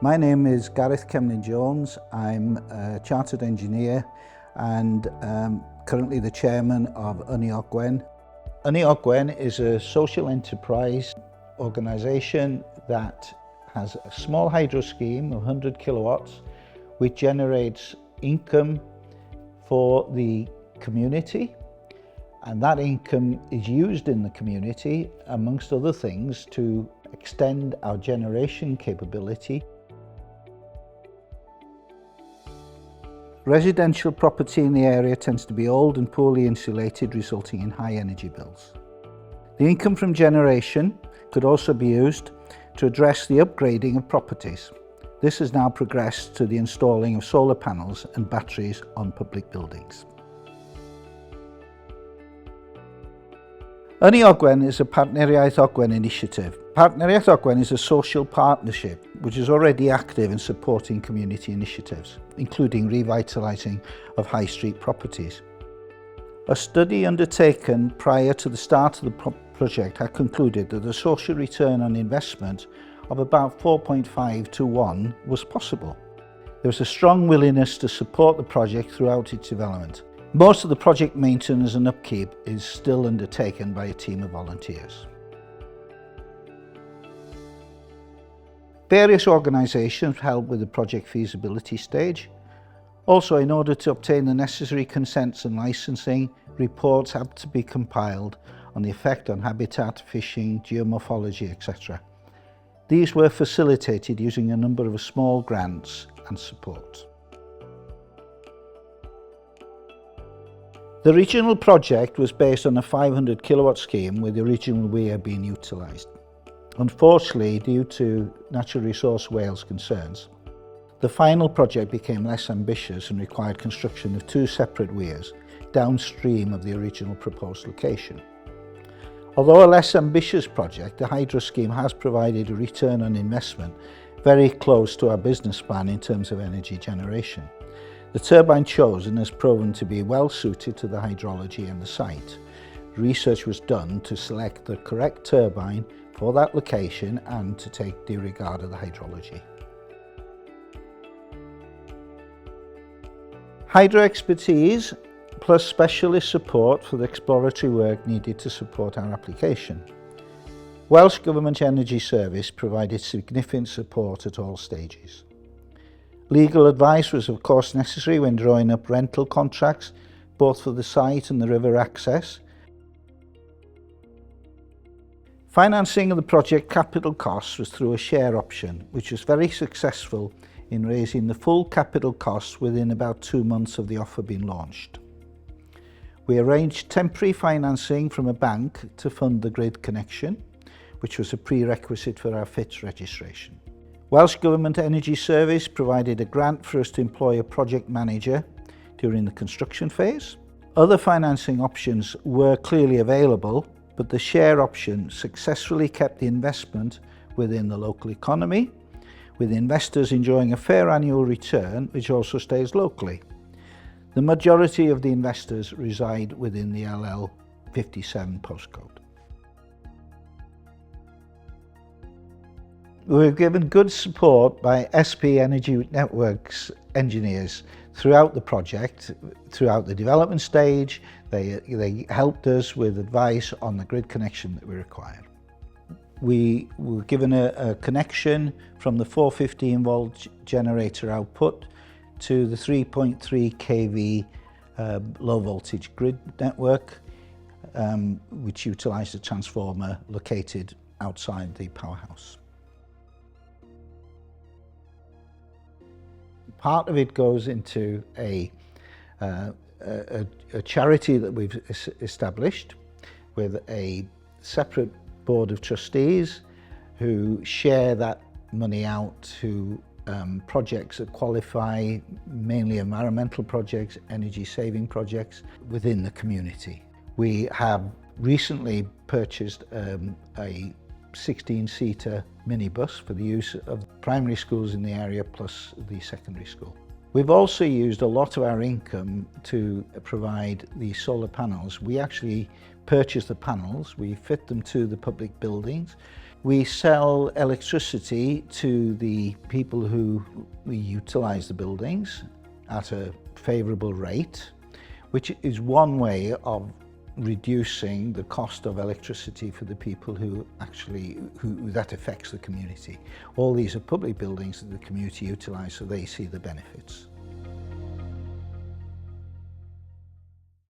My name is Gareth Kemlin-Jones. I'm a chartered engineer and currently the chairman of Ynni Ogwen. Ynni Ogwen is a social enterprise organisation that has a small hydro scheme of 100 kilowatts which generates income for the community, and that income is used in the community amongst other things to extend our generation capability. Residential property in the area tends to be old and poorly insulated, resulting in high energy bills. The income from generation could also be used to address the upgrading of properties. This has now progressed to the installing of solar panels and batteries on public buildings. Ynni Ogwen is a Partneriaeth Ogwen initiative. Partneriaeth Ogwen is a social partnership which is already active in supporting community initiatives, including revitalising of high street properties. A study undertaken prior to the start of the project had concluded that a social return on investment of about 4.5 to 1 was possible. There was a strong willingness to support the project throughout its development. Most of the project maintenance and upkeep is still undertaken by a team of volunteers. Various organisations help with the project feasibility stage. Also, in order to obtain the necessary consents and licensing, reports have to be compiled on the effect on habitat, fishing, geomorphology, etc. These were facilitated using a number of small grants and support. The original project was based on a 500 kilowatt scheme with the original weir being utilised. Unfortunately, due to natural resource Wales concerns, the final project became less ambitious and required construction of 2 separate weirs downstream of the original proposed location. Although a less ambitious project, the hydro scheme has provided a return on investment very close to our business plan in terms of energy generation. The turbine chosen has proven to be well suited to the hydrology and the site. Research was done to select the correct turbine for that location and to take due regard of the hydrology. Hydro expertise plus specialist support for the exploratory work needed to support our application. Welsh Government Energy Service provided significant support at all stages. Legal advice was of course necessary when drawing up rental contracts, both for the site and the river access. Financing of the project capital costs was through a share option, which was very successful in raising the full capital costs within about 2 months of the offer being launched. We arranged temporary financing from a bank to fund the grid connection, which was a prerequisite for our FITS registration. Welsh Government Energy Service provided a grant for us to employ a project manager during the construction phase. Other financing options were clearly available, but the share option successfully kept the investment within the local economy, with investors enjoying a fair annual return which also stays locally. The majority of the investors reside within the LL 57 postcode. We were given good support by SP Energy Networks engineers throughout the project, throughout the development stage. They helped us with advice on the grid connection that we required. We were given a connection from the 415 volt generator output to the 3.3 kV low voltage grid network, which utilised a transformer located outside the powerhouse. Part of it goes into a charity that we've established with a separate board of trustees who share that money out to projects that qualify, mainly environmental projects, energy saving projects within the community. We have recently purchased a 16-seater minibus for the use of primary schools in the area plus the secondary school. We've also used a lot of our income to provide the solar panels. We actually purchase the panels, we fit them to the public buildings. We sell electricity to the people who utilise the buildings at a favourable rate, which is one way of reducing the cost of electricity for the people who that affects the community. All these are public buildings that the community utilise, so they see the benefits.